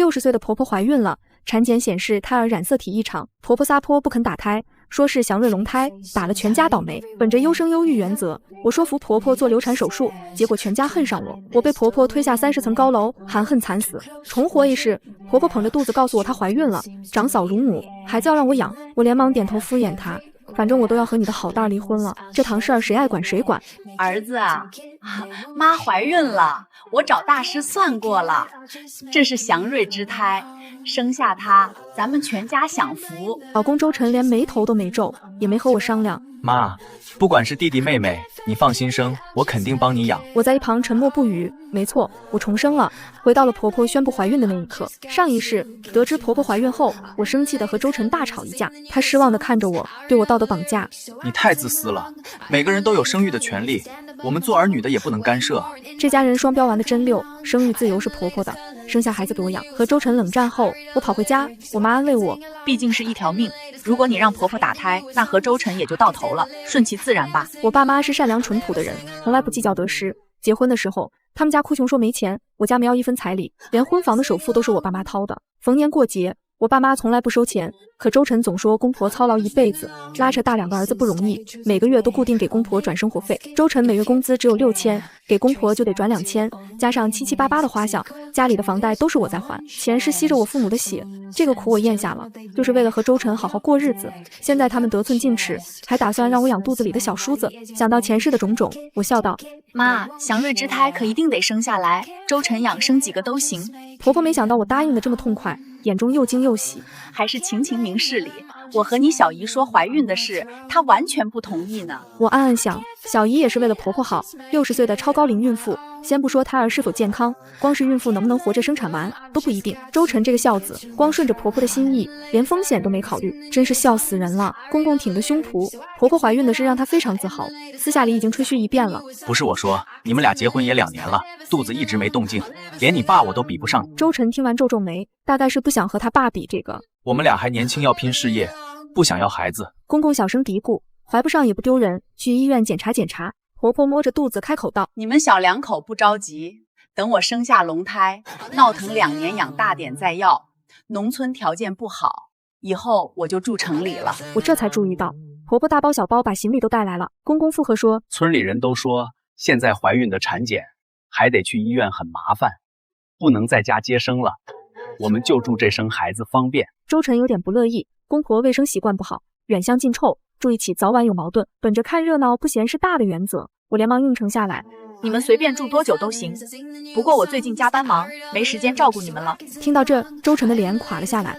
60岁的婆婆怀孕了，产检显示胎儿染色体异常，婆婆撒泼不肯打胎，说是祥瑞龙胎，打了全家倒霉。本着优生优育原则，我说服婆婆做流产手术，结果全家恨上我，我被婆婆推下30层高楼，含恨惨死。重活一世，婆婆捧着肚子告诉我她怀孕了，长嫂如母，孩子要让我养，我连忙点头敷衍她。反正我都要和你的好蛋儿离婚了，这堂事儿谁爱管谁管。儿子啊，妈怀孕了，我找大师算过了，这是祥瑞之胎，生下他，咱们全家享福。老公周晨连眉头都没皱，也没和我商量。妈，不管是弟弟妹妹，你放心生，我肯定帮你养。我在一旁沉默不语。没错，我重生了，回到了婆婆宣布怀孕的那一刻。上一世得知婆婆怀孕后，我生气的和周晨大吵一架，她失望的看着我，对我道德绑架。你太自私了，每个人都有生育的权利，我们做儿女的也不能干涉。这家人双标玩的真溜，生育自由是婆婆的，生下孩子给我养。和周晨冷战后，我跑回家，我妈安慰我，毕竟是一条命，如果你让婆婆打胎，那和周晨也就到头了，顺其自然吧。我爸妈是善良淳朴的人，从来不计较得失。结婚的时候，他们家哭穷说没钱，我家没要1分彩礼，连婚房的首付都是我爸妈掏的。逢年过节，我爸妈从来不收钱，可周晨总说公婆操劳一辈子，拉扯大2个儿子不容易，每个月都固定给公婆转生活费。周晨每月工资只有6000，给公婆就得转2000，加上七七八八的花销，家里的房贷都是我在还，钱是吸着我父母的血，这个苦我咽下了，就是为了和周晨好好过日子。现在他们得寸进尺，还打算让我养肚子里的小叔子。想到前世的种种，我笑道：妈，祥瑞之胎可一定得生下来，周晨养生几个都行。婆婆没想到我答应的这么痛快，眼中又惊又喜，还是情情明事理。我和你小姨说怀孕的事，她完全不同意呢。我暗暗想，小姨也是为了婆婆好，60岁的超高龄孕妇，先不说胎儿是否健康，光是孕妇能不能活着生产完都不一定。周晨这个孝子，光顺着婆婆的心意，连风险都没考虑，真是笑死人了。公公挺着胸脯，婆婆怀孕的事让他非常自豪，私下里已经吹嘘一遍了。不是我说，你们俩结婚也2年了，肚子一直没动静，连你爸我都比不上。周晨听完皱皱眉，大概是不想和他爸比这个。我们俩还年轻，要拼事业，不想要孩子。公公小声嘀咕，怀不上也不丢人，去医院检查检查。婆婆摸着肚子开口道：你们小2口不着急，等我生下龙胎，闹腾2年养大点再要。农村条件不好，以后我就住城里了。我这才注意到，婆婆大包小包把行李都带来了。公公附和说：村里人都说，现在怀孕的产检还得去医院，很麻烦，不能在家接生了，我们就住这生孩子方便。周晨有点不乐意，公婆卫生习惯不好，远香近臭，住一起早晚有矛盾。本着看热闹不嫌事大的原则，我连忙应承下来。你们随便住多久都行，不过我最近加班忙，没时间照顾你们了。听到这，周晨的脸垮了下来。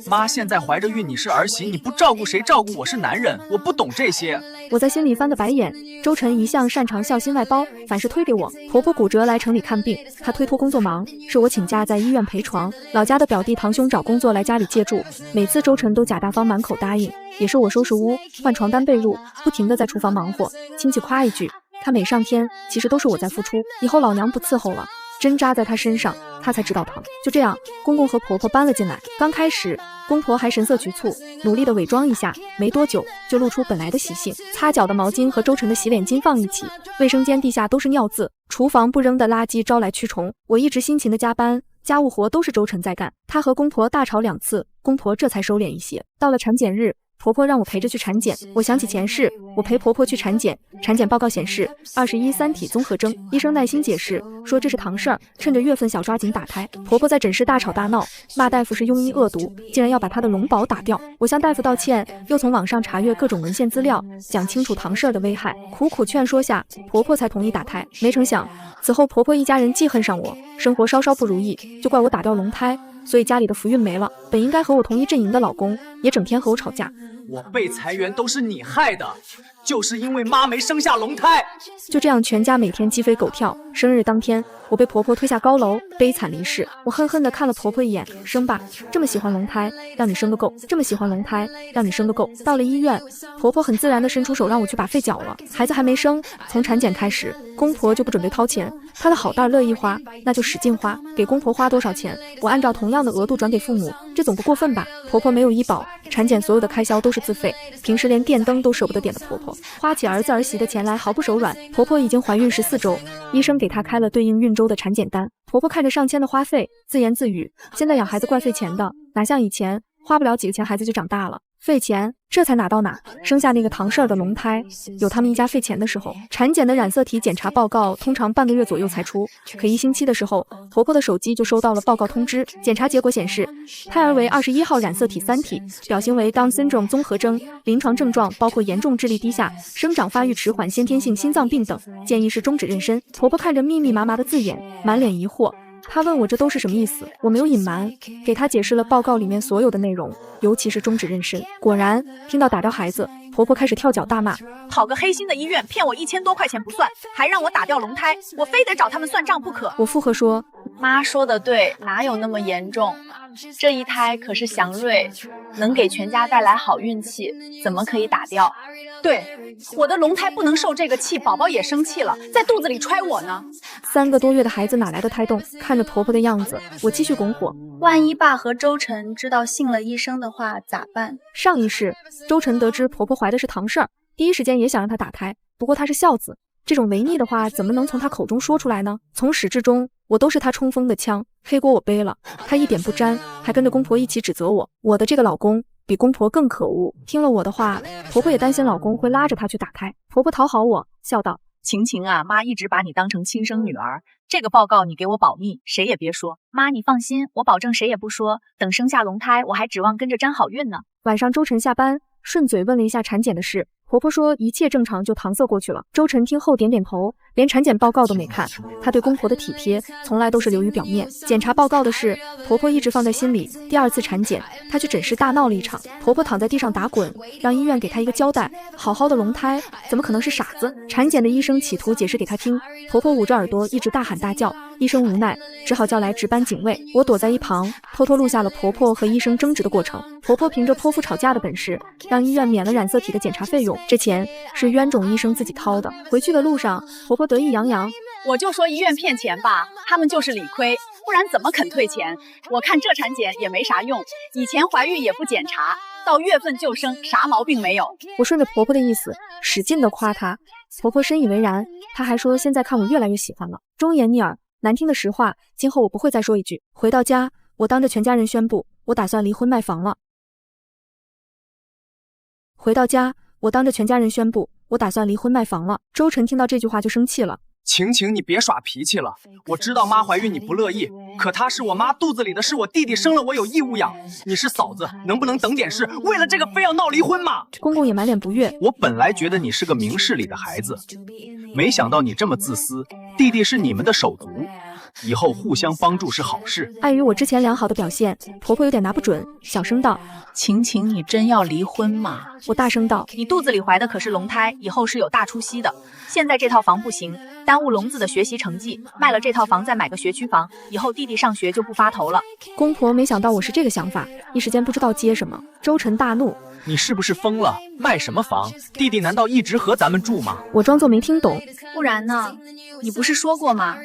妈，现在怀着孕，你是儿媳，你不照顾谁照顾？我是男人，我不懂这些。我在心里翻个白眼。周晨一向擅长孝心外包，凡事推给我。婆婆骨折来城里看病，她推脱工作忙，是我请假在医院陪床。老家的表弟堂兄找工作来家里借住，每次周晨都假大方满口答应。也是我收拾屋、换床单被褥，不停地在厨房忙活。亲戚夸一句，他美上天，其实都是我在付出。以后老娘不伺候了，针扎在他身上，他才知道疼。就这样，公公和婆婆搬了进来。刚开始，公婆还神色局促，努力的伪装一下，没多久就露出本来的习性。擦脚的毛巾和周晨的洗脸巾放一起，卫生间地下都是尿渍，厨房不扔的垃圾招来蛆虫。我一直辛勤的加班，家务活都是周晨在干。他和公婆大吵2次，公婆这才收敛一些。到了产检日，婆婆让我陪着去产检，我想起前世，我陪婆婆去产检，产检报告显示21三体综合征，医生耐心解释说这是堂事儿，趁着月份小抓紧打胎。婆婆在诊室大吵大闹，骂大夫是庸医恶毒，竟然要把她的龙宝打掉。我向大夫道歉，又从网上查阅各种文献资料，讲清楚堂事儿的危害，苦苦劝说下，婆婆才同意打胎。没成想，此后婆婆一家人记恨上我，生活稍稍不如意，就怪我打掉龙胎，所以家里的福运没了。本应该和我同一阵营的老公，也整天和我吵架。我被裁员都是你害的，就是因为妈没生下龙胎。就这样，全家每天鸡飞狗跳。生日当天，我被婆婆推下高楼，悲惨离世。我恨恨地看了婆婆一眼，生吧，这么喜欢龙胎，让你生个够；这么喜欢龙胎，让你生个够。到了医院，婆婆很自然地伸出手让我去把肺缴了。孩子还没生，从产检开始，公婆就不准备掏钱，她的好蛋乐意花，那就使劲花，给公婆花多少钱，我按照同样的额度转给父母，这总不过分吧？婆婆没有医保，产检所有的开销都是自费，平时连电灯都舍不得点的婆婆，花起儿子儿媳的钱来毫不手软。婆婆已经怀孕14周，医生给她开了对应孕周的产检单。婆婆看着上千的花费，自言自语：现在养孩子怪费钱的，哪像以前花不了几个钱孩子就长大了。费钱，这才哪到哪。生下那个唐氏儿的龙胎，有他们一家费钱的时候。产检的染色体检查报告通常半个月左右才出，可1星期的时候，婆婆的手机就收到了报告通知。检查结果显示，胎儿为21号染色体3体，表型为 Down syndrome 综合征，临床症状包括严重智力低下、生长发育迟缓、先天性心脏病等，建议是终止妊娠。婆婆看着密密麻麻的字眼，满脸疑惑。她问我这都是什么意思，我没有隐瞒，给她解释了报告里面所有的内容，尤其是终止妊娠。果然，听到打掉孩子，婆婆开始跳脚大骂：讨个黑心的医院骗我1000多块钱不算，还让我打掉龙胎，我非得找他们算账不可。我附和说：妈说的对，哪有那么严重？这一胎可是祥瑞，能给全家带来好运气，怎么可以打掉？对，我的龙胎不能受这个气，宝宝也生气了，在肚子里揣我呢。3个多月的孩子哪来的胎动？看着婆婆的样子，我继续拱火：万一爸和周晨知道信了医生的话咋办？上一世，周晨得知婆婆怀的是唐氏儿，第一时间也想让她打胎，不过她是孝子，这种违逆的话怎么能从她口中说出来呢？从始至终，我都是她冲锋的枪，黑锅我背了，她一点不沾，还跟着公婆一起指责我。我的这个老公比公婆更可恶。听了我的话，婆婆也担心老公会拉着她去打胎。婆婆讨好我，笑道：晴晴啊，妈一直把你当成亲生女儿，这个报告你给我保密，谁也别说。妈你放心，我保证谁也不说，等生下龙胎我还指望跟着沾好运呢。晚上周晨下班，顺嘴问了一下产检的事，婆婆说一切正常就搪塞过去了。周晨听后点点头，连产检报告都没看。她对公婆的体贴从来都是流于表面，检查报告的事婆婆一直放在心里。第2次产检，她去诊室大闹了一场，婆婆躺在地上打滚，让医院给她一个交代。好好的龙胎怎么可能是傻子？产检的医生企图解释给她听，婆婆捂着耳朵一直大喊大叫，医生无奈只好叫来值班警卫。我躲在一旁偷偷录下了婆婆和医生争执的过程。婆婆凭着泼妇吵架的本事，让医院免了染色体的检查费用，这钱是冤种医生自己掏的。回去的路上，婆婆得意洋洋：我就说医院骗钱吧，他们就是理亏，不然怎么肯退钱？我看这产检也没啥用，以前怀孕也不检查，到月份就生，啥毛病没有。我顺着婆婆的意思，使劲地夸她。婆婆深以为然，她还说现在看我越来越喜欢了。忠言逆耳，难听的实话，今后我不会再说一句。回到家，我当着全家人宣布，我打算离婚卖房了。周晨听到这句话就生气了。晴晴，你别耍脾气了。我知道妈怀孕你不乐意，可她是我妈肚子里的，是我弟弟生了，我有义务养。你是嫂子，能不能等点事？为了这个非要闹离婚吗？公公也满脸不悦。我本来觉得你是个明事理的孩子，没想到你这么自私。弟弟是你们的手足，以后互相帮助是好事。碍于我之前良好的表现，婆婆有点拿不准，小声道：晴晴，你真要离婚吗？我大声道：你肚子里怀的可是龙胎，以后是有大出息的。现在这套房不行，耽误龙子的学习成绩，卖了这套房再买个学区房，以后弟弟上学就不发头了。公婆没想到我是这个想法，一时间不知道接什么。周晨大怒：你是不是疯了？卖什么房？弟弟难道一直和咱们住吗？我装作没听懂。不然呢？你不是说过吗？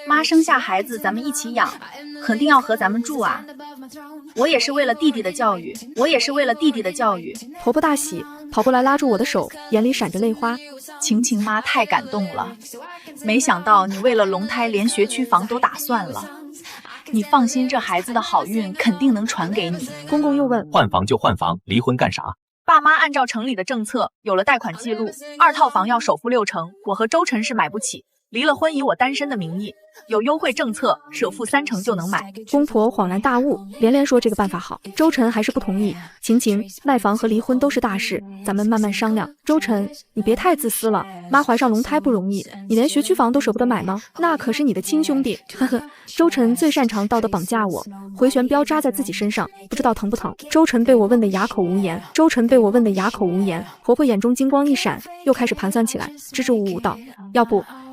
妈生下孩子咱们一起养，肯定要和咱们住啊。我也是为了弟弟的教育，婆婆大喜，跑过来拉住我的手，眼里闪着泪花。晴晴妈太感动了，没想到你为了龙胎连学区房都打算了。你放心，这孩子的好运肯定能传给你。公公又问：换房就换房，离婚干啥？爸妈按照城里的政策，有了贷款记录，2套房要首付60%，我和周晨是买不起。离了婚以我单身的名义，有优惠政策，首付30%就能买。公婆恍然大悟，连连说这个办法好。周晨还是不同意。晴晴，卖房和离婚都是大事，咱们慢慢商量。周晨，你别太自私了，妈怀上龙胎不容易，你连学区房都舍不得买吗？那可是你的亲兄弟。呵呵，周晨最擅长道德绑架我，回旋镖扎在自己身上，不知道疼不疼。周晨被我问得哑口无言。婆婆眼中金光一闪，又开始盘算起来，支支吾吾道：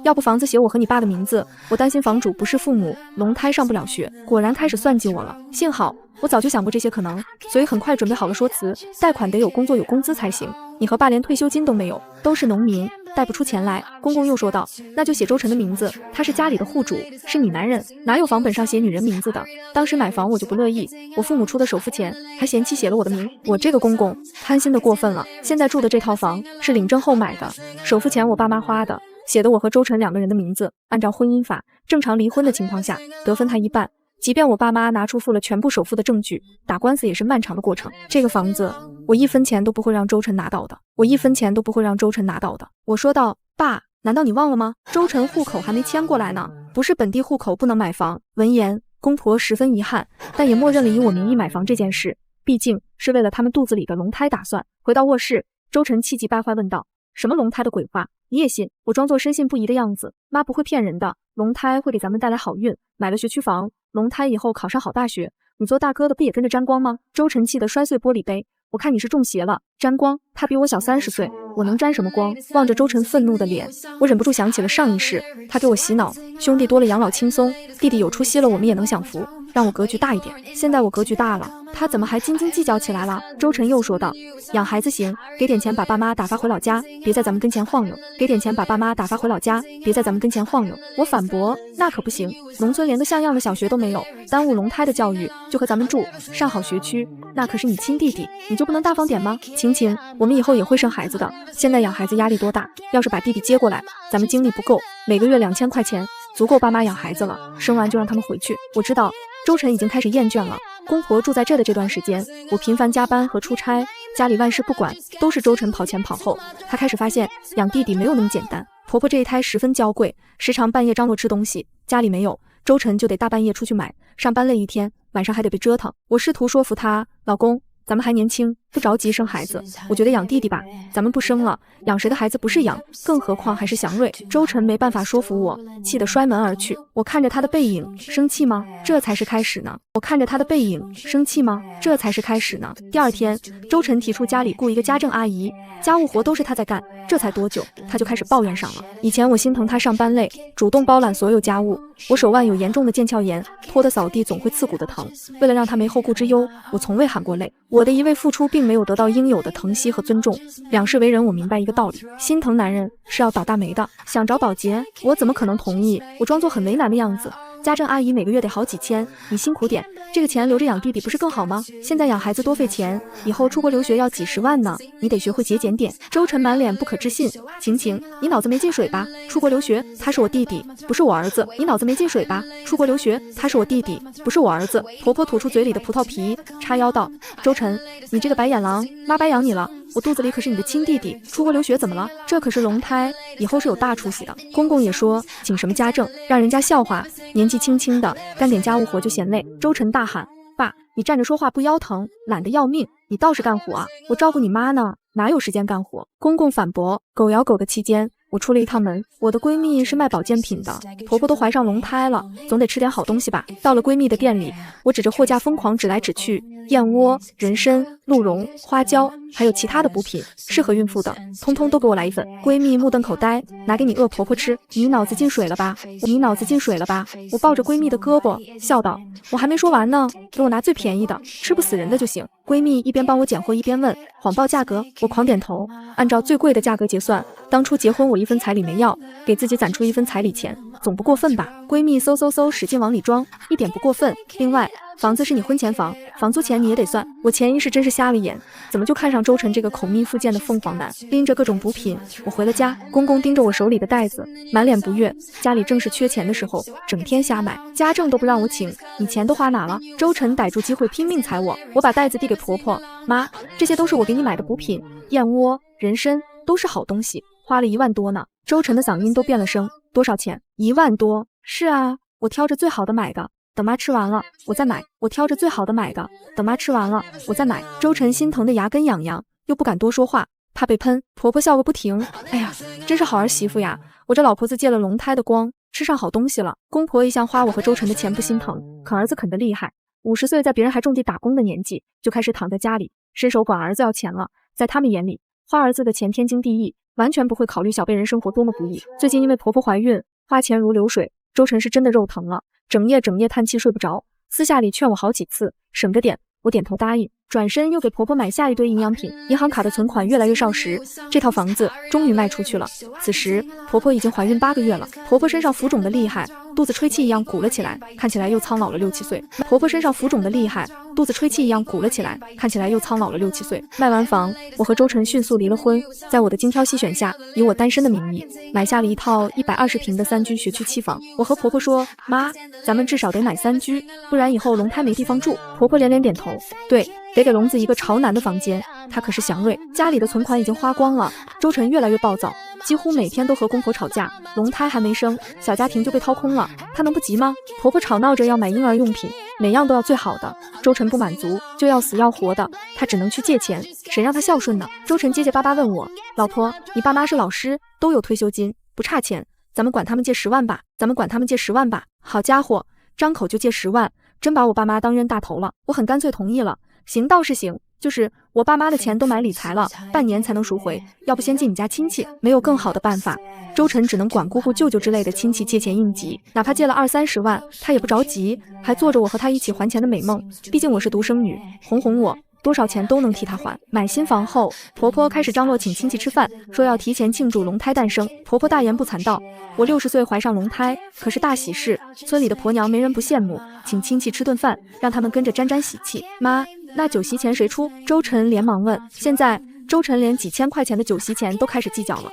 要不房子写我和你爸的名字，我担心房主不是父母，龙胎上不了学。果然开始算计我了。幸好我早就想过这些可能，所以很快准备好了说辞。贷款得有工作有工资才行，你和爸连退休金都没有，都是农民，贷不出钱来。公公又说道，那就写周晨的名字，他是家里的户主，是你男人，哪有房本上写女人名字的？当时买房我就不乐意，我父母出的首付钱，还嫌弃写了我的名，我这个公公贪心的过分了。现在住的这套房是领证后买的，首付钱我爸妈花的，写的我和周晨2个人的名字，按照婚姻法，正常离婚的情况下得分他一半。即便我爸妈拿出付了全部首付的证据，打官司也是漫长的过程。这个房子我1分钱都不会让周晨拿到的，我1分钱都不会让周晨拿到的。我说道，爸，难道你忘了吗？周晨户口还没迁过来呢，不是本地户口不能买房。闻言，公婆十分遗憾，但也默认了以我名义买房这件事，毕竟是为了他们肚子里的龙胎打算。回到卧室，周晨气急败坏问道，什么龙胎的鬼话？你也信？我装作深信不疑的样子，妈不会骗人的，龙胎会给咱们带来好运，买了学区房，龙胎以后考上好大学，你做大哥的不也跟着沾光吗？周晨气得摔碎玻璃杯，我看你是中邪了，沾光？他比我小30岁，我能沾什么光？望着周晨愤怒的脸，我忍不住想起了上一世，他给我洗脑，兄弟多了养老轻松，弟弟有出息了我们也能享福，让我格局大一点。现在我格局大了，他怎么还斤斤计较起来了？周晨又说道，养孩子行，给点钱把爸妈打发回老家，别在咱们跟前晃悠，给点钱把爸妈打发回老家，别在咱们跟前晃悠。我反驳，那可不行，农村连个像样的小学都没有，耽误龙胎的教育，就和咱们住，上好学区，那可是你亲弟弟，你就不能大方点吗？晴，我们以后也会生孩子的，现在养孩子压力多大，要是把弟弟接过来，咱们精力不够，每个月2000块钱足够爸妈养孩子了，生完就让他们回去。我知道周晨已经开始厌倦了，公婆住在这的这段时间，我频繁加班和出差，家里万事不管，都是周晨跑前跑后。他开始发现养弟弟没有那么简单，婆婆这一胎十分娇贵，时常半夜张罗吃东西，家里没有，周晨就得大半夜出去买，上班累一天，晚上还得被折腾。我试图说服他，老公，咱们还年轻，不着急生孩子，我觉得养弟弟吧，咱们不生了，养谁的孩子不是养，更何况还是祥瑞。周晨没办法说服我，气得摔门而去。我看着他的背影，生气吗？这才是开始呢。我看着他的背影，生气吗？这才是开始呢。第二天，周晨提出家里雇一个家政阿姨，家务活都是他在干，这才多久，他就开始抱怨上了。以前我心疼他上班累，主动包揽所有家务，我手腕有严重的腱鞘炎，拖的扫地总会刺骨的疼，为了让他没后顾之忧，我从未喊过累。我的一味付出并没有得到应有的疼惜和尊重。两世为人，我明白一个道理，心疼男人是要倒大霉的。想找保洁，我怎么可能同意？我装作很为难的样子。家政阿姨每个月得好几千，你辛苦点，这个钱留着养弟弟不是更好吗？现在养孩子多费钱，以后出国留学要几十万呢，你得学会节俭点。周晨满脸不可置信，晴，你脑子没进水吧？出国留学，他是我弟弟，不是我儿子。你脑子没进水吧？出国留学，他是我弟弟，不是我儿子。婆婆吐出嘴里的葡萄皮，叉腰道，周晨，你这个白眼狼，妈白养你了。我肚子里可是你的亲弟弟，出国留学怎么了？这可是龙胎，以后是有大出息的。公公也说，请什么家政，让人家笑话，年纪轻轻的干点家务活就嫌累。周晨大喊，爸，你站着说话不腰疼，懒得要命，你倒是干活啊，我照顾你妈呢，哪有时间干活？公公反驳。狗咬狗的期间，我出了一趟门，我的闺蜜是卖保健品的，婆婆都怀上龙胎了，总得吃点好东西吧。到了闺蜜的店里，我指着货架疯狂指来指去，燕窝、人参、鹿茸、花椒，还有其他的补品，适合孕妇的，通通都给我来一份。闺蜜目瞪口呆，拿给你恶婆婆吃，你脑子进水了吧？你脑子进水了吧？我抱着闺蜜的胳膊，笑道，我还没说完呢，给我拿最便宜的，吃不死人的就行。闺蜜一边帮我拣货一边问，谎报价格？我狂点头，按照最贵的价格结算。当初结婚我1分彩礼没要，给自己攒出1分彩礼钱，总不过分吧？闺蜜嗖使劲往里装，一点不过分。另外，房子是你婚前房，房租钱你也得算。我前一世真是瞎了眼，怎么就看上周晨这个口蜜腹剑的凤凰男？拎着各种补品，我回了家，公公盯着我手里的袋子，满脸不悦。家里正是缺钱的时候，整天瞎买，家政都不让我请，你钱都花哪了？周晨逮住机会拼命踩我，我把袋子递给婆婆，妈，这些都是我给你买的补品，燕窝、人参都是好东西，花了1万多呢。周晨的嗓音都变了声，多少钱？1万多？是啊，我挑着最好的买的。等妈吃完了，我再买。我挑着最好的买的，等妈吃完了，我再买。周晨心疼的牙根痒痒，又不敢多说话，怕被喷。婆婆笑个不停，哎呀，真是好儿媳妇呀！我这老婆子借了龙胎的光，吃上好东西了。公婆一向花我和周晨的钱不心疼，可儿子啃得厉害，50岁在别人还种地打工的年纪，就开始躺在家里伸手管儿子要钱了。在他们眼里，花儿子的钱天经地义，完全不会考虑小辈人生活多么不易。最近因为婆婆怀孕，花钱如流水，周晨是真的肉疼了，整夜叹气睡不着，私下里劝我好几次，省着点，我点头答应，转身又给婆婆买下一堆营养品。银行卡的存款越来越少时，这套房子终于卖出去了。此时婆婆已经怀孕8个月了，婆婆身上浮肿的厉害，肚子吹气一样鼓了起来，看起来又苍老了6、7岁。婆婆身上浮肿的厉害，肚子吹气一样鼓了起来，看起来又苍老了6、7岁。卖完房，我和周晨迅速离了婚，在我的精挑细选下，以我单身的名义买下了一套120平的3居学区期房。我和婆婆说，妈，咱们至少得买3居，不然以后龙胎没地方住。婆婆连连点头，对，得给龙子一个朝南的房间。她可是祥瑞，家里的存款已经花光了。周晨越来越暴躁，几乎每天都和公婆吵架，龙胎还没生，小家庭就被掏空了，他能不急吗？婆婆吵闹着要买婴儿用品，每样都要最好的。周晨不满足，就要死要活的，他只能去借钱，谁让他孝顺呢？周晨结结巴巴问我，老婆，你爸妈是老师，都有退休金，不差钱，咱们管他们借10万吧，咱们管他们借10万吧。好家伙，张口就借10万，真把我爸妈当冤大头了。我很干脆同意了，行倒是行，就是我爸妈的钱都买理财了，半年才能赎回，要不先进你家亲戚，没有更好的办法。周晨只能管姑姑舅舅之类的亲戚借钱应急，哪怕借了20-30万，他也不着急，还做着我和他一起还钱的美梦。毕竟我是独生女，哄我，多少钱都能替他还。买新房后，婆婆开始张罗请亲戚吃饭，说要提前庆祝龙胎诞生。婆婆大言不惭道，我60岁怀上龙胎，可是大喜事，村里的婆娘没人不羡慕，请亲戚吃顿饭，让他们跟着沾沾喜气。妈，那酒席钱谁出？周晨连忙问。现在周晨连几千块钱的酒席钱都开始计较了。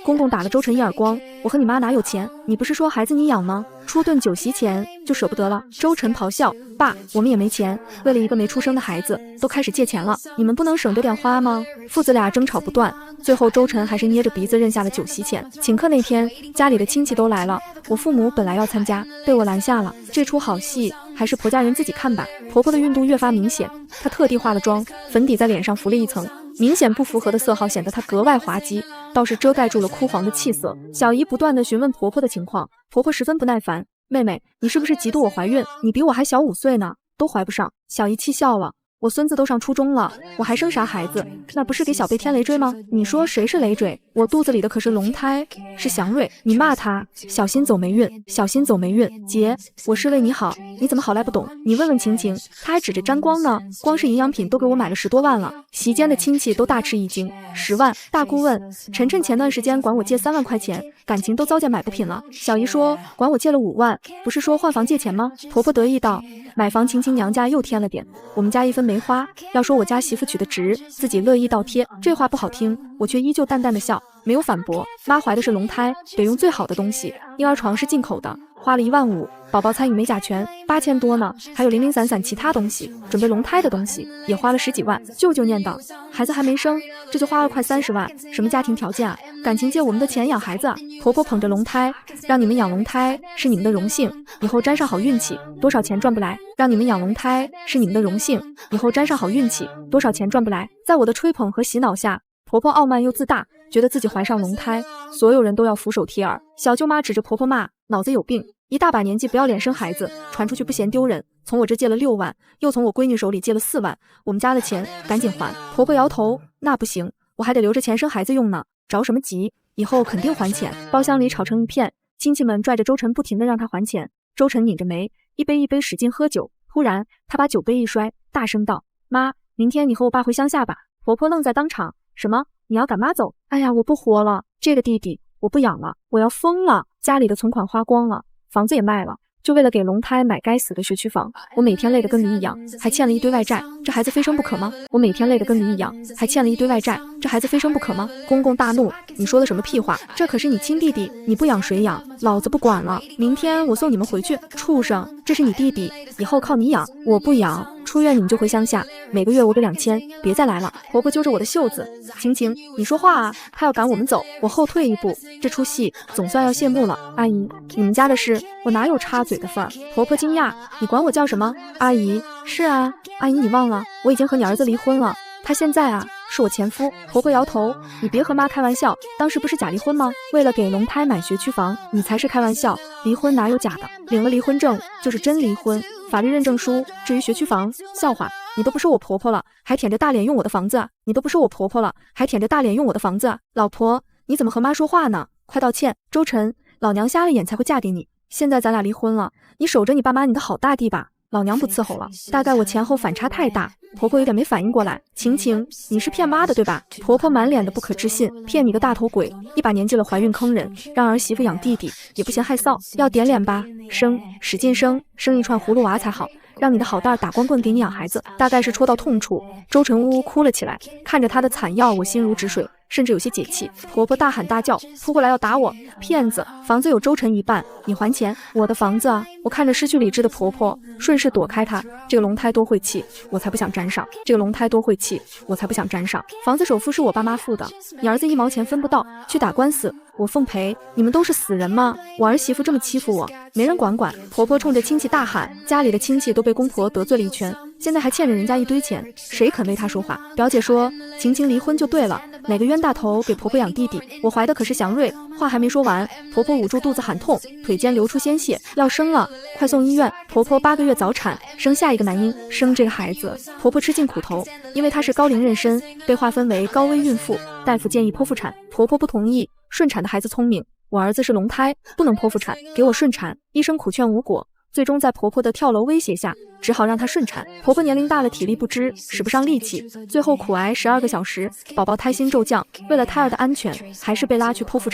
公公打了周晨一耳光，我和你妈哪有钱？你不是说孩子你养吗？出顿酒席钱就舍不得了。周晨咆哮，爸，我们也没钱，为了一个没出生的孩子，都开始借钱了，你们不能省着点花吗？父子俩争吵不断，最后周晨还是捏着鼻子认下了酒席钱。请客那天，家里的亲戚都来了，我父母本来要参加，被我拦下了。这出好戏还是婆家人自己看吧。婆婆的孕肚越发明显，她特地化了妆，粉底在脸上浮了一层，明显不符合的色号显得她格外滑稽，倒是遮盖住了枯黄的气色。小姨不断地询问婆婆的情况，婆婆十分不耐烦，妹妹，你是不是嫉妒我怀孕？你比我还小5岁呢，都怀不上。小姨气笑了，我孙子都上初中了，我还生啥孩子？那不是给小辈添累赘吗？你说谁是累赘？我肚子里的可是龙胎，是祥瑞。你骂他小心走霉运，小心走霉运。姐，我是为你好，你怎么好赖不懂？你问问晴晴，她还指着沾光呢，光是营养品都给我买了10多万了。席间的亲戚都大吃一惊，10万。大姑问晨晨前段时间管我借3万块钱，感情都糟践买不品了。小姨说管我借了5万，不是说换房借钱吗？婆婆得意道，买房晴晴娘家又添了点，我们家一分没花，要说我家媳妇娶的值，自己乐意倒贴。这话不好听，我却依旧淡淡的笑，没有反驳。妈怀的是龙胎，得用最好的东西，婴儿床是进口的，花了1万5，宝宝参与美甲醛8000多呢，还有零零散散其他东西，准备龙胎的东西也花了10几万。舅舅念叨，孩子还没生，这就花了快30万，什么家庭条件啊？感情借我们的钱养孩子啊？婆婆捧着龙胎，让你们养龙胎是你们的荣幸，以后沾上好运气，多少钱赚不来？让你们养龙胎是你们的荣幸，以后沾上好运气，多少钱赚不来？在我的吹捧和洗脑下，婆婆傲慢又自大，觉得自己怀上龙胎，所有人都要俯首帖耳。小舅妈指着婆婆骂，脑子有病，一大把年纪不要脸生孩子，传出去不嫌丢人。从我这借了6万，又从我闺女手里借了4万，我们家的钱赶紧还。婆婆摇头，那不行，我还得留着钱生孩子用呢，着什么急？以后肯定还钱。包厢里吵成一片，亲戚们拽着周晨不停地让他还钱。周晨拧着眉，一杯一杯使劲喝酒。突然他把酒杯一摔，大声道，妈，明天你和我爸回乡下吧。婆婆愣在当场，什么？你要赶妈走？哎呀，我不活了，这个弟弟我不养了，我要疯了。家里的存款花光了，房子也卖了，就为了给龙胎买该死的学区房。我每天累得跟驴一样，还欠了一堆外债，这孩子非生不可吗？我每天累得跟驴一样，还欠了一堆外债，这孩子非生不可吗？公公大怒，你说的什么屁话？这可是你亲弟弟，你不养谁养？老子不管了，明天我送你们回去。畜生，这是你弟弟，以后靠你养，我不养。出院你们就回乡下，每个月我给2000，别再来了。婆婆揪着我的袖子，晴晴，你说话啊，他要赶我们走。我后退一步，这出戏总算要谢幕了。阿姨，你们家的事我哪有插嘴的份儿？婆婆惊讶，你管我叫什么？阿姨？是啊，阿姨你忘了，我已经和你儿子离婚了，他现在啊是我前夫。婆婆摇头，你别和妈开玩笑，当时不是假离婚吗？为了给龙胎买学区房，你才是开玩笑，离婚哪有假的？领了离婚证就是真离婚，法律认证书。至于学区房，笑话，你都不是我婆婆了，还舔着大脸用我的房子？你都不是我婆婆了，还舔着大脸用我的房子？老婆，你怎么和妈说话呢？快道歉。周晨，老娘瞎了眼才会嫁给你，现在咱俩离婚了，你守着你爸妈你的好大地吧。老娘不伺候了。大概我前后反差太大，婆婆有点没反应过来。晴晴，你是骗妈的对吧？婆婆满脸的不可置信，骗你个大头鬼！一把年纪了怀孕坑人，让儿媳妇养弟弟也不嫌害臊，要点脸吧？生，使劲生，生一串葫芦娃才好。让你的好蛋儿打光棍给你养孩子，大概是戳到痛处，周晨呜呜哭了起来。看着他的惨样，我心如止水，甚至有些解气。婆婆大喊大叫，扑过来要打我。骗子，房子有周晨一半，你还钱。我的房子啊！我看着失去理智的婆婆，顺势躲开她。这个龙胎多晦气，我才不想沾上。这个龙胎多晦气，我才不想沾上。房子首付是我爸妈付的，你儿子1毛钱分不到，去打官司。我奉陪，你们都是死人吗？我儿媳妇这么欺负我，没人管管。婆婆冲着亲戚大喊，家里的亲戚都被公婆得罪了一圈，现在还欠着人家一堆钱，谁肯为她说话？表姐说晴晴离婚就对了，哪个冤大头给婆婆养弟弟？我怀的可是祥瑞。话还没说完，婆婆捂住肚子喊痛，腿间流出鲜血，要生了，快送医院！婆婆8个月早产，生下一个男婴。生这个孩子，婆婆吃尽苦头，因为她是高龄妊娠，被划分为高危孕妇，大夫建议剖腹产，婆婆不同意。顺产的孩子聪明，我儿子是龙胎，不能剖腹产，给我顺产。医生苦劝无果，最终在婆婆的跳楼威胁下，只好让她顺产。婆婆年龄大了，体力不支，使不上力气，最后苦挨12个小时，宝宝胎心骤降。为了胎儿的安全，还是被拉去剖腹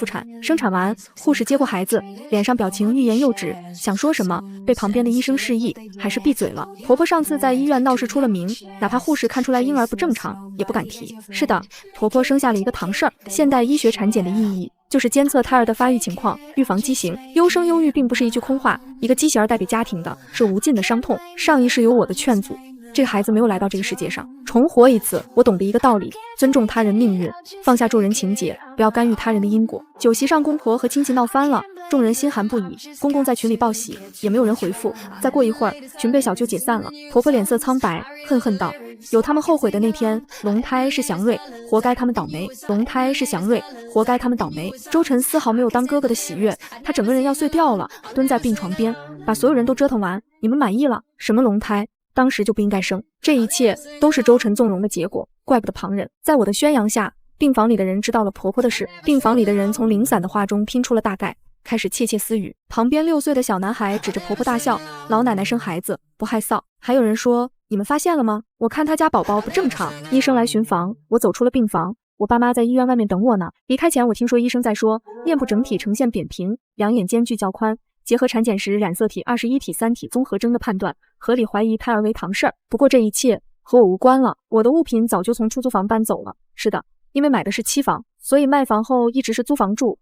产。生产完，护士接过孩子，脸上表情欲言又止，想说什么，被旁边的医生示意，还是闭嘴了。婆婆上次在医院闹事出了名，哪怕护士看出来婴儿不正常，也不敢提。是的，婆婆生下了一个唐事儿。现代医学产检的意义，就是监测胎儿的发育情况，预防畸形。优生优育并不是一句空话，一个畸形儿带给家庭的是无尽的伤痛。上一世有我的劝阻，这个孩子没有来到这个世界上，重活一次。我懂得一个道理，尊重他人命运，放下助人情节，不要干预他人的因果。酒席上，公婆和亲戚闹翻了，众人心寒不已。公公在群里报喜，也没有人回复。再过一会儿，群被小舅解散了。婆婆脸色苍白，恨恨道：有他们后悔的那天。龙胎是祥瑞，活该他们倒霉。龙胎是祥瑞，活该他们倒霉。周晨丝毫没有当哥哥的喜悦，他整个人要碎掉了，蹲在病床边，把所有人都折腾完。你们满意了？什么龙胎？当时就不应该生。这一切都是周晨纵容的结果，怪不得旁人。在我的宣扬下，病房里的人知道了婆婆的事。病房里的人从零散的话中拼出了大概，开始窃窃私语。旁边6岁的小男孩指着婆婆大笑，老奶奶生孩子不害臊。还有人说，你们发现了吗？我看他家宝宝不正常。医生来巡房，我走出了病房，我爸妈在医院外面等我呢。离开前，我听说医生在说，面部整体呈现扁平，两眼间距较宽，结合产检时染色体21体3体综合征的判断，合理怀疑胎儿为唐氏儿。不过这一切和我无关了，我的物品早就从出租房搬走了。是的，因为买的是期房，所以卖房后一直是租房住。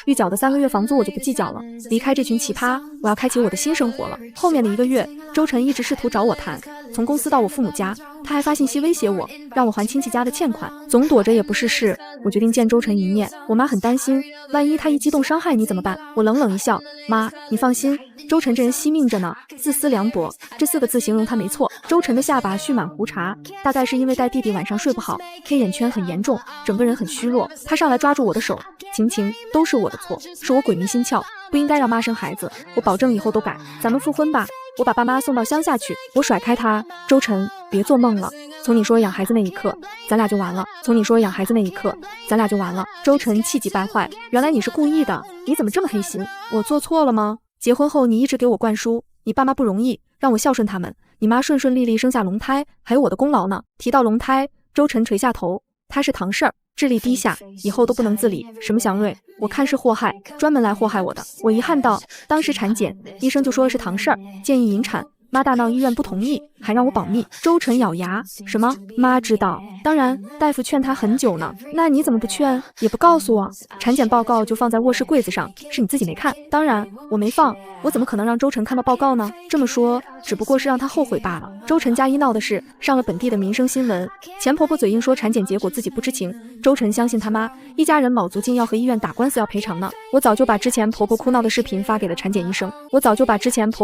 预缴的3个月房租我就不计较了。离开这群奇葩，我要开启我的新生活了。后面的1个月，周晨一直试图找我谈，从公司到我父母家，他还发信息威胁我，让我还亲戚家的欠款。总躲着也不是事，我决定见周晨一面。我妈很担心，万一他一激动伤害你怎么办？我冷冷一笑，妈，你放心，周晨这人惜命着呢，自私凉薄，这4个字形容他没错。周晨的下巴蓄满胡茬，大概是因为带弟弟晚上睡不好，黑眼圈很严重，整个人很虚弱。他上来抓住我的手，晴晴，都是我的错，是我鬼迷心窍，不应该让妈生孩子，我保证以后都改，咱们复婚吧。我把爸妈送到乡下去。我甩开他，周晨，别做梦了，从你说养孩子那一刻，咱俩就完了。周晨气急败坏，原来你是故意的，你怎么这么黑心？我做错了吗？结婚后你一直给我灌输，你爸妈不容易，让我孝顺他们，你妈顺顺利利生下龙胎，还有我的功劳呢。提到龙胎，周晨垂下头，他是唐氏儿，智力低下，以后都不能自理。什么祥瑞，我看是祸害，专门来祸害我的。我遗憾道，当时产检，医生就说是唐氏儿，建议引产，妈大闹医院不同意，还让我保密。周晨咬牙，什么？妈知道？当然，大夫劝他很久呢。那你怎么不劝，也不告诉我？产检报告就放在卧室柜子上，是你自己没看？当然，我没放，我怎么可能让周晨看到报告呢？这么说，只不过是让他后悔罢了。周晨家医闹的事上了本地的民生新闻，前婆婆嘴硬说产检结果自己不知情，周晨相信他妈，一家人卯足劲要和医院打官司要赔偿呢。我早就把之前婆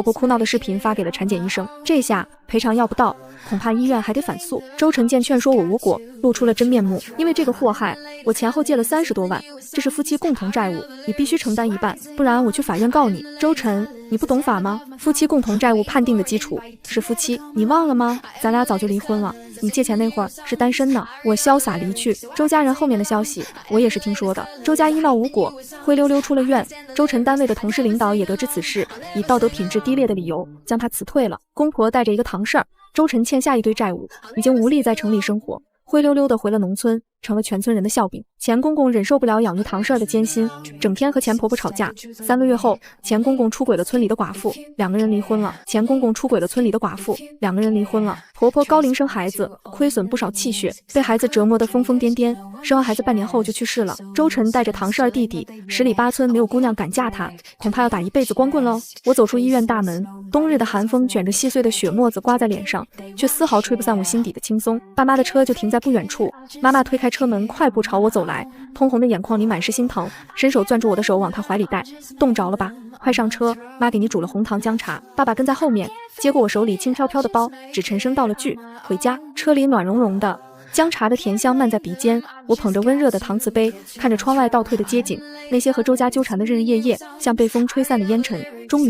婆哭闹的视频发给了产检医生，这下赔偿要不到，恐怕医院还得反诉。周晨见劝说我无果，露出了真面目。因为这个祸害，我前后借了30多万，这是夫妻共同债务，你必须承担一半，不然我去法院告你。周晨，你不懂法吗？夫妻共同债务判定的基础是夫妻，你忘了吗？咱俩早就离婚了，你借钱那会儿是单身呢。我潇洒离去。周家人后面的消息，我也是听说的。周家医闹无果，灰溜溜出了院。周晨单位的同事领导也得知此事，以道德品质低劣的理由将他辞退了。公婆带着一个堂事儿，周晨欠下一堆债务，已经无力在城里生活，灰溜溜的回了农村，成了全村人的笑柄。钱公公忍受不了养育堂事儿的艰辛，整天和钱婆婆吵架。3个月后，钱公公出轨了村里的寡妇，2个人离婚了。婆婆高龄生孩子，亏损不少气血，被孩子折磨得疯疯癫癫，生完孩子半年后就去世了。周晨带着堂事儿弟弟，10里8村没有姑娘敢嫁他，恐怕要打一辈子光棍喽。我走出医院大门，冬日的寒风卷着细碎的雪沫子刮在脸上，却丝毫吹不散我心底的轻松。爸妈的车就停在不远处，妈妈推开车门，快步朝我走来，通红的眼眶里满是心疼，伸手攥住我的手往她怀里带。冻着了吧？快上车，妈给你煮了红糖姜茶。爸爸跟在后面，接过我手里轻飘飘的包，只沉声道了句回家。车里暖融融的，姜茶的甜香漫在鼻尖。我捧着温热的搪瓷杯，看着窗外倒退的街景，那些和周家纠缠的日日夜夜，像被风吹散的烟尘，终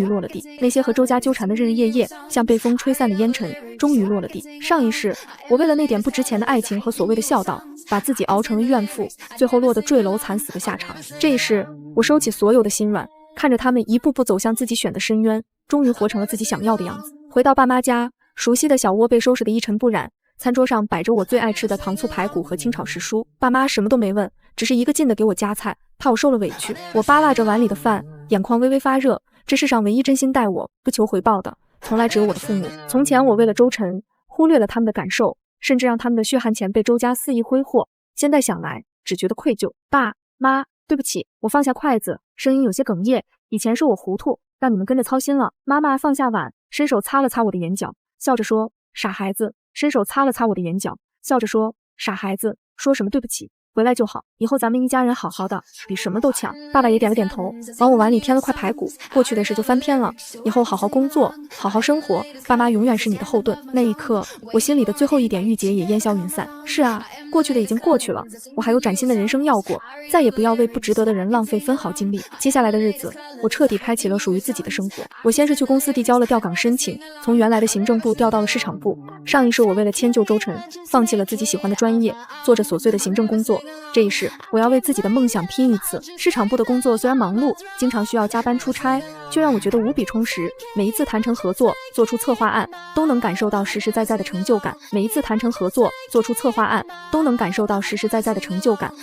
于落了地。上一世，我为了那点不值钱的爱情和所谓的孝道，把自己熬成了怨妇，最后落得坠楼惨死的下场。这一世，我收起所有的心软，看着他们一步步走向自己选的深渊，终于活成了自己想要的样子。回到爸妈家，熟悉的小窝被收拾得一尘不染，餐桌上摆着我最爱吃的糖醋排骨和清炒时蔬。爸妈什么都没问，只是一个劲地给我夹菜，怕我受了委屈。我扒拉着碗里的饭，眼眶微微发热。这世上唯一真心待我不求回报的，从来只有我的父母。从前我为了周晨，忽略了他们的感受，甚至让他们的血汗钱被周家肆意挥霍。现在想来，只觉得愧疚。爸妈，对不起。我放下筷子，声音有些哽咽。以前是我糊涂，让你们跟着操心了。妈妈放下碗，伸手擦了擦我的眼角，笑着说：“傻孩子。”傻孩子，说什么对不起？回来就好，以后咱们一家人好好的，比什么都强。爸爸也点了点头，往我碗里添了块排骨。过去的事就翻篇了，以后好好工作，好好生活，爸妈永远是你的后盾。那一刻，我心里的最后一点郁结也烟消云散。是啊，过去的已经过去了，我还有崭新的人生要过，再也不要为不值得的人浪费分毫精力。接下来的日子，我彻底开启了属于自己的生活。我先是去公司递交了调岗申请，从原来的行政部调到了市场部。上一世我为了迁就周晨，放弃了自己喜欢的专业，做着琐碎的行政工作。这一世，我要为自己的梦想拼一次。市场部的工作虽然忙碌，经常需要加班出差，却让我觉得无比充实。每一次谈成合作，做出策划案，都能感受到实实在在的成就感。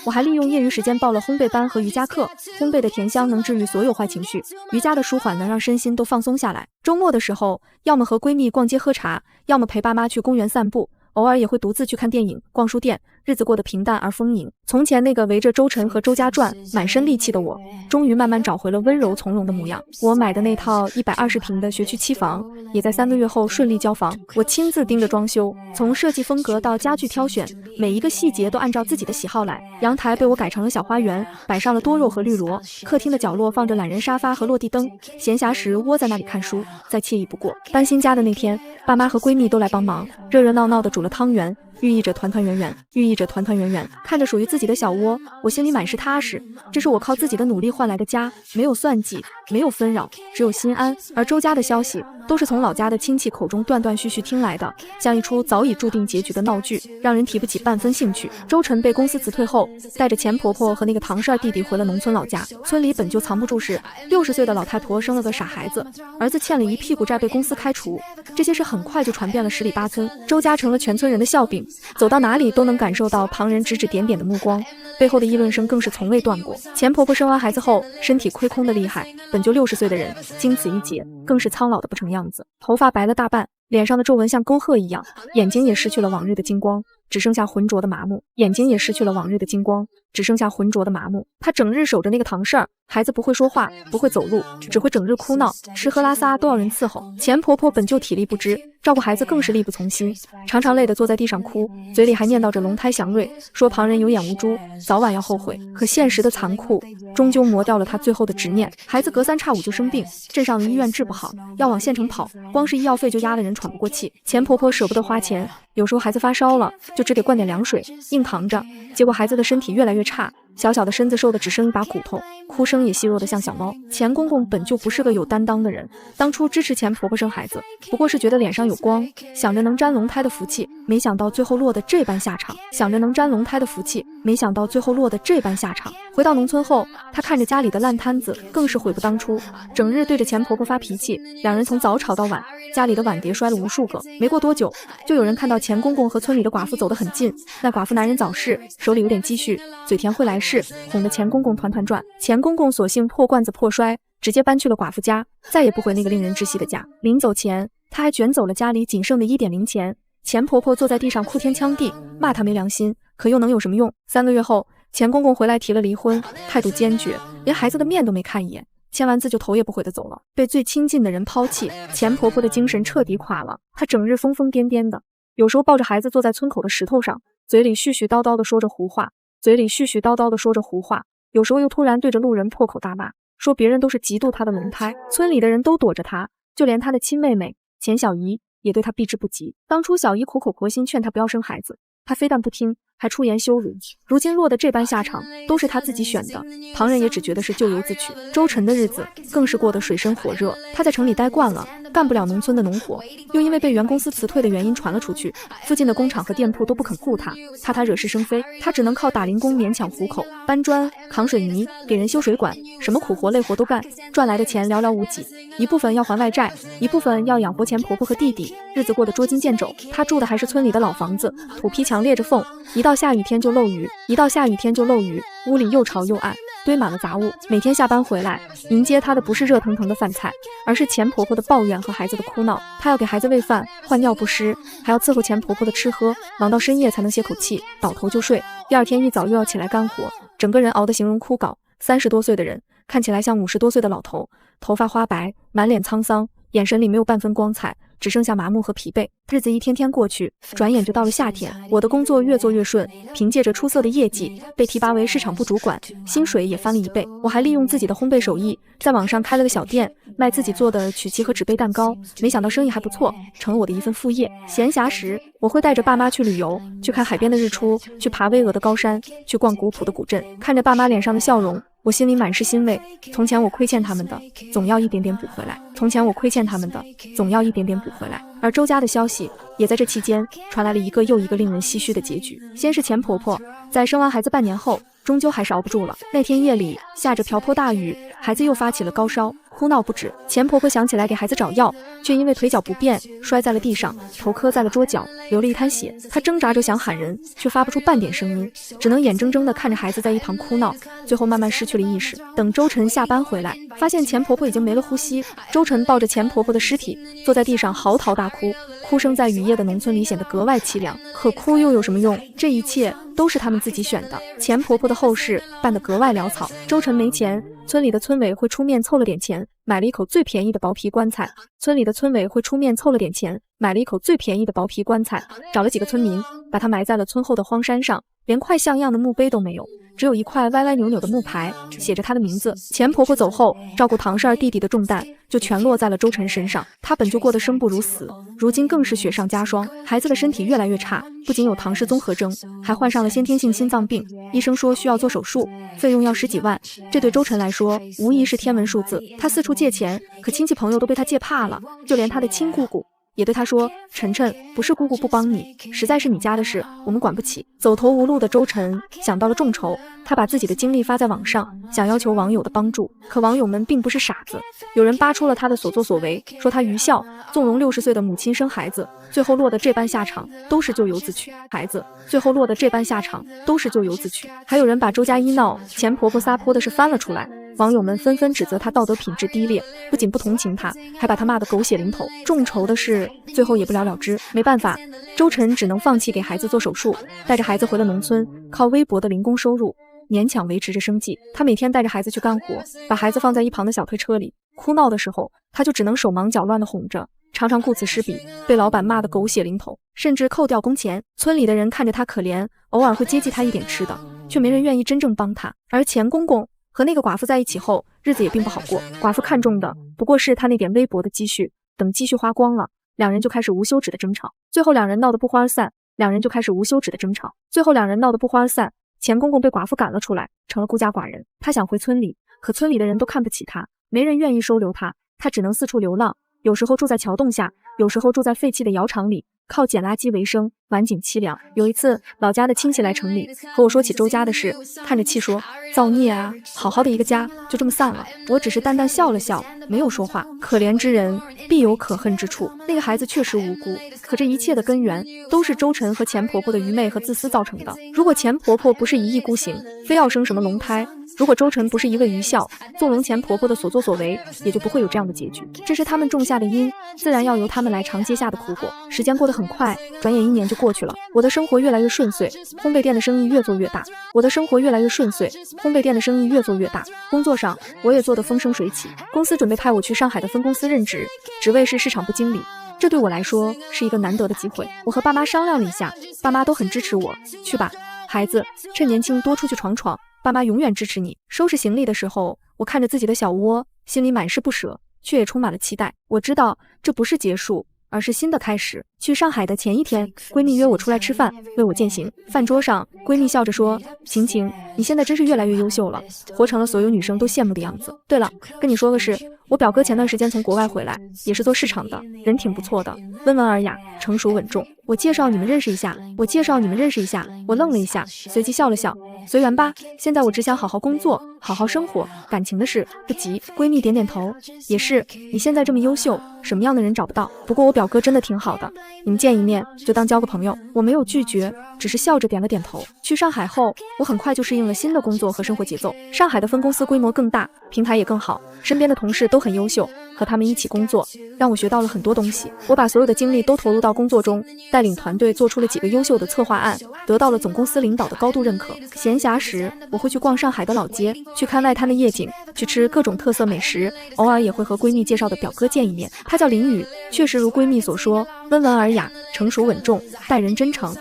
我还利用业余时间报了烘焙班和瑜伽课，烘焙的甜香能治愈所有坏情绪，瑜伽的舒缓能让身心都放松下来。周末的时候，要么和闺蜜逛街喝茶，要么陪爸妈去公园散步，偶尔也会独自去看电影、逛书店，日子过得平淡而丰盈。从前那个围着周晨和周家转、满身戾气的我，终于慢慢找回了温柔从容的模样。我买的那套120平的学区期房，也在3个月后顺利交房。我亲自盯着装修，从设计风格到家具挑选，每一个细节都按照自己的喜好来。阳台被我改成了小花园，摆上了多肉和绿萝。客厅的角落放着懒人沙发和落地灯，闲暇时窝在那里看书，再惬意不过。搬新家的那天，爸妈和闺蜜都来帮忙，热热闹闹的煮了汤圆，寓意着团团圆圆。看着属于自己的小窝，我心里满是踏实。这是我靠自己的努力换来的家，没有算计，没有纷扰，只有心安。而周家的消息都是从老家的亲戚口中断断续续听来的，像一出早已注定结局的闹剧，让人提不起半分兴趣。周晨被公司辞退后，带着钱婆婆和那个堂事儿弟弟回了农村老家。村里本就藏不住事，60岁的老太婆生了个傻孩子，儿子欠了一屁股债被公司开除，这些事很快就传遍了10里8村，周家成了全村人的笑柄，走到哪里都能感受到旁人指指点点的目光，背后的议论声更是从未断过。钱婆婆生完孩子后，身体亏空的厉害，本就60岁的人，经此一劫，更是苍老的不成样子，头发白了大半，脸上的皱纹像沟壑一样，眼睛也失去了往日的金光，只剩下浑浊的麻木。只剩下浑浊的麻木。他整日守着那个堂事儿，孩子不会说话，不会走路，只会整日哭闹，吃喝拉撒都要人伺候。钱婆婆本就体力不支，照顾孩子更是力不从心，常常累得坐在地上哭，嘴里还念叨着龙胎祥瑞，说旁人有眼无珠，早晚要后悔。可现实的残酷终究磨掉了他最后的执念。孩子隔3差5就生病，镇上的医院治不好，要往县城跑，光是医药费就压得人喘不过气。钱婆婆舍不得花钱，有时候孩子发烧了，就只给灌点凉水，硬扛着。结果孩子的身体越来越差，小小的身子瘦得只剩一把骨头，哭声也细弱得像小猫。钱公公本就不是个有担当的人，当初支持钱婆婆生孩子，不过是觉得脸上有光，想着能沾龙胎的福气，没想到最后落得这般下场。回到农村后，他看着家里的烂摊子，更是悔不当初，整日对着钱婆婆发脾气，两人从早吵到晚，家里的碗碟摔了无数个。没过多久，就有人看到钱公公和村里的寡妇走得很近，那寡妇男人早逝，手里有点积蓄，嘴甜会来事，哄得钱公公团团转。钱公公索性破罐子破摔，直接搬去了寡妇家，再也不回那个令人窒息的家。临走前，他还卷走了家里仅剩的1点零钱。钱婆婆坐在地上哭天抢地，骂他没良心，可又能有什么用？3个月后，钱公公回来提了离婚，态度坚决，连孩子的面都没看一眼，签完字就头也不回地走了。被最亲近的人抛弃，钱婆婆的精神彻底垮了，她整日疯疯癫癫的，有时候抱着孩子坐在村口的石头上，嘴里絮絮叨叨地说着胡话，有时候又突然对着路人破口大骂，说别人都是嫉妒她的龙胎，村里的人都躲着她，就连她的亲妹妹钱小姨也对她避之不及。当初小姨苦口婆心劝她不要生孩子，她非但不听，还出言羞辱，如今落得这般下场，都是她自己选的，旁人也只觉得是咎由自取。周晨的日子更是过得水深火热，他在城里待惯了，干不了农村的农活，又因为被原公司辞退的原因传了出去，附近的工厂和店铺都不肯雇他，怕他惹是生非，他只能靠打零工勉强糊口，搬砖、扛水泥、给人修水管，什么苦活累活都干，赚来的钱寥寥无几，一部分要还外债，一部分要养活钱婆婆和弟弟，日子过得捉襟见肘。他住的还是村里的老房子，土坯墙裂着缝，一到下雨天就漏雨，屋里又潮又暗，堆满了杂物。每天下班回来，迎接他的不是热腾腾的饭菜，而是钱婆婆的抱怨和孩子的哭闹。他要给孩子喂饭、换尿不湿，还要伺候钱婆婆的吃喝，忙到深夜才能歇口气，倒头就睡。第二天一早又要起来干活，整个人熬得形容枯槁。30多岁的人看起来像50多岁的老头，头发花白，满脸沧桑，眼神里没有半分光彩，只剩下麻木和疲惫。日子一天天过去，转眼就到了夏天。我的工作越做越顺，凭借着出色的业绩，被提拔为市场部主管，薪水也翻了1倍。我还利用自己的烘焙手艺，在网上开了个小店，卖自己做的曲奇和纸杯蛋糕。没想到生意还不错，成了我的一份副业。闲暇时，我会带着爸妈去旅游，去看海边的日出，去爬巍峨的高山，去逛古朴的古镇。看着爸妈脸上的笑容，我心里满是欣慰。从前我亏欠他们的，总要一点点补回来。而周家的消息也在这期间传来了一个又一个令人唏嘘的结局。先是钱婆婆在生完孩子半年后，终究还是熬不住了。那天夜里下着瓢泼大雨，孩子又发起了高烧，哭闹不止。钱婆婆想起来给孩子找药，却因为腿脚不便摔在了地上，头磕在了桌角，流了一滩血。她挣扎着想喊人，却发不出半点声音，只能眼睁睁地看着孩子在一旁哭闹，最后慢慢失去了意识。等周晨下班回来，发现钱婆婆已经没了呼吸。周晨抱着钱婆婆的尸体坐在地上嚎啕大哭，哭声在雨夜的农村里显得格外凄凉。可哭又有什么用？这一切都是他们自己选的。钱婆婆的后事办得格外潦草。周晨没钱，村里的村委会出面凑了点钱，买了一口最便宜的薄皮棺材。找了几个村民，把它埋在了村后的荒山上，连块像样的墓碑都没有，只有一块歪歪扭扭的木牌，写着她的名字。钱婆婆走后，照顾堂婶弟弟的重担就全落在了周晨身上。她本就过得生不如死，如今更是雪上加霜。孩子的身体越来越差，不仅有唐氏综合征，还患上了先天性心脏病，医生说需要做手术，费用要10几万。这对周晨来说无疑是天文数字。他四处借钱，可亲戚朋友都被他借怕了，就连他的亲姑姑也对他说，晨晨，不是姑姑不帮你，实在是你家的事，我们管不起。走投无路的周晨想到了众筹，他把自己的经历发在网上，想要求网友的帮助。可网友们并不是傻子，有人扒出了他的所作所为，说他愚孝，纵容60岁的母亲生孩子，最后落得这般下场，都是咎由自取。还有人把周家医闹钱婆婆撒泼的事翻了出来，网友们纷纷指责他道德品质低劣，不仅不同情他，还把他骂得狗血淋头。众筹的事最后也不了了之。没办法，周晨只能放弃给孩子做手术，带着孩子回了农村，靠微薄的零工收入勉强维持着生计。他每天带着孩子去干活，把孩子放在一旁的小推车里，哭闹的时候，他就只能手忙脚乱地哄着，常常顾此失彼，被老板骂得狗血淋头，甚至扣掉工钱。村里的人看着他可怜，偶尔会接济他一点吃的，却没人愿意真正帮他。而钱公公和那个寡妇在一起后，日子也并不好过。寡妇看中的不过是他那点微薄的积蓄，等积蓄花光了，两人就开始无休止的争吵，最后两人闹得不欢而散。钱公公被寡妇赶了出来，成了孤家寡人。他想回村里，可村里的人都看不起他，没人愿意收留他，他只能四处流浪，有时候住在桥洞下，有时候住在废弃的窑厂里，靠捡垃圾为生，晚景凄凉。有一次，老家的亲戚来城里和我说起周家的事，叹着气说：“造孽啊，好好的一个家就这么散了。”我只是淡淡笑了笑，没有说话。可怜之人必有可恨之处，那个孩子确实无辜，可这一切的根源都是周晨和钱婆婆的愚昧和自私造成的。如果钱婆婆不是一意孤行，非要生什么龙胎，如果周晨不是一味愚孝，纵容钱婆婆的所作所为，也就不会有这样的结局。这是他们种下的因，自然要由他们来尝接下的苦果。时间过得很快，转眼1年就过去了。我的生活越来越顺遂，烘焙店的生意越做越大。工作上我也做得风生水起，公司准备派我去上海的分公司任职，职位是市场部经理。这对我来说是一个难得的机会。我和爸妈商量了一下，爸妈都很支持我。去吧，孩子，趁年轻多出去闯闯，爸妈永远支持你。收拾行李的时候，我看着自己的小窝，心里满是不舍，却也充满了期待。我知道这不是结束，而是新的开始。去上海的前一天，闺蜜约我出来吃饭，为我饯行。饭桌上，闺蜜笑着说：“晴晴，你现在真是越来越优秀了，活成了所有女生都羡慕的样子。对了，跟你说个事，我表哥前段时间从国外回来，也是做市场的，人挺不错的，温文尔雅，成熟稳重。我介绍你们认识一下。”我愣了一下，随即笑了笑：“随缘吧，现在我只想好好工作，好好生活，感情的事不急。”闺蜜点点头：“也是，你现在这么优秀，什么样的人找不到？不过我表哥真的挺好的，你们见一面就当交个朋友。”我没有拒绝，只是笑着点了点头。去上海后，我很快就适应了新的工作和生活节奏。上海的分公司规模更大，平台也更好，身边的同事都很优秀，和他们一起工作，让我学到了很多东西。我把所有的精力都投入到工作中，带领团队做出了几个优秀的策划案，得到了总公司领导的高度认可。闲暇时，我会去逛上海的老街，去看外滩的夜景，去吃各种特色美食，偶尔也会和闺蜜介绍的表哥见一面。他叫林宇，确实如闺蜜所说，温文尔雅，成熟稳重，待人真诚。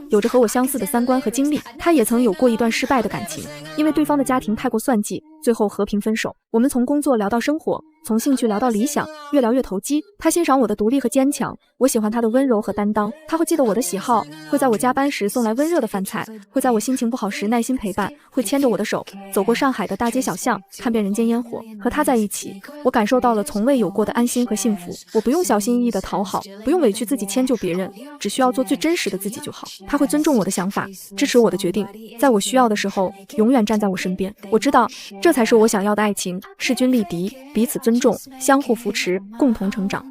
有着和我相似的三观和经历。他也曾有过一段失败的感情，因为对方的家庭太过算计，最后和平分手。我们从工作聊到生活，从兴趣聊到理想，越聊越投机。他欣赏我的独立和坚强，我喜欢他的温柔和担当。他会记得我的喜好，会在我加班时送来温热的饭菜，会在我心情不好时耐心陪伴，会牵着我的手走过上海的大街小巷，看遍人间烟火。和他在一起，我感受到了从未有过的安心和幸福。我不用小心翼翼地讨好，不用委屈自己迁就别人，只需要做最真实的自己就好。他会尊重我的想法，支持我的决定，在我需要的时候永远站在我身边。我知道这才是我想要的爱情，势均力敌，彼此尊重，相互扶持，共同成长。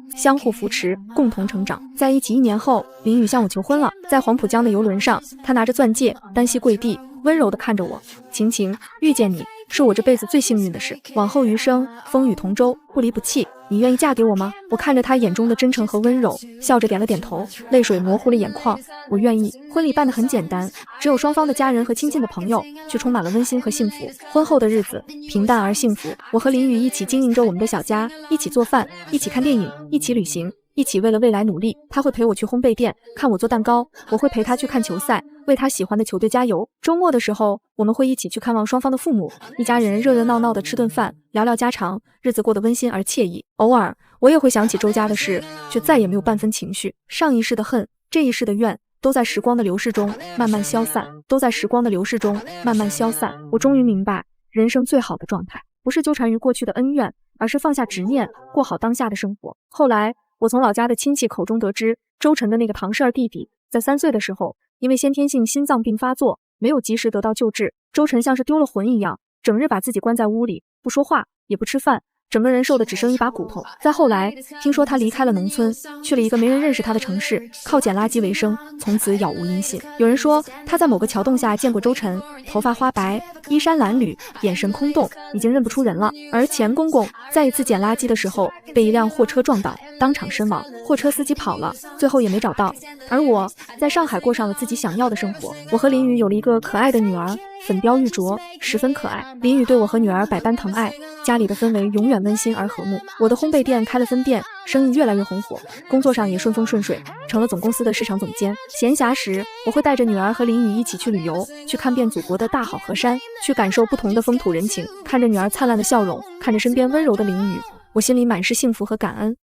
在一起1年后，林宇向我求婚了。在黄浦江的游轮上，他拿着钻戒，单膝跪地，温柔地看着我：“晴晴，遇见你是我这辈子最幸运的事，往后余生风雨同舟，不离不弃。你愿意嫁给我吗？”我看着他眼中的真诚和温柔，笑着点了点头，泪水模糊了眼眶。我愿意。婚礼办得很简单，只有双方的家人和亲近的朋友，却充满了温馨和幸福。婚后的日子平淡而幸福，我和林宇一起经营着我们的小家，一起做饭，一起看电影，一起旅行，一起为了未来努力。他会陪我去烘焙店看我做蛋糕，我会陪他去看球赛，为他喜欢的球队加油。周末的时候，我们会一起去看望双方的父母，一家人热热闹闹的吃顿饭，聊聊家常，日子过得温馨而惬意。偶尔我也会想起周家的事，却再也没有半分情绪。上一世的恨，这一世的怨，都在时光的流逝中慢慢消散。我终于明白，人生最好的状态不是纠缠于过去的恩怨，而是放下执念，过好当下的生活。后来我从老家的亲戚口中得知，周晨的那个堂氏二弟弟在3岁的时候，因为先天性心脏病发作，没有及时得到救治。周晨像是丢了魂一样，整日把自己关在屋里，不说话，也不吃饭，整个人瘦的只剩一把骨头。再后来，听说他离开了农村，去了一个没人认识他的城市，靠捡垃圾为生，从此杳无音信。有人说他在某个桥洞下见过周晨，头发花白，衣衫褴褛，眼神空洞，已经认不出人了。而钱公公在一次捡垃圾的时候被一辆货车撞倒，当场身亡，货车司机跑了，最后也没找到。而我在上海过上了自己想要的生活，我和林雨有了一个可爱的女儿，粉雕玉琢，十分可爱。林雨对我和女儿百般疼爱，家里的氛围永远温馨而和睦。我的烘焙店开了分店，生意越来越红火，工作上也顺风顺水，成了总公司的市场总监。闲暇时，我会带着女儿和林雨一起去旅游，去看遍祖国的大好河山，去感受不同的风土人情。看着女儿灿烂的笑容，看着身边温柔的林雨，我心里满是幸福和感恩。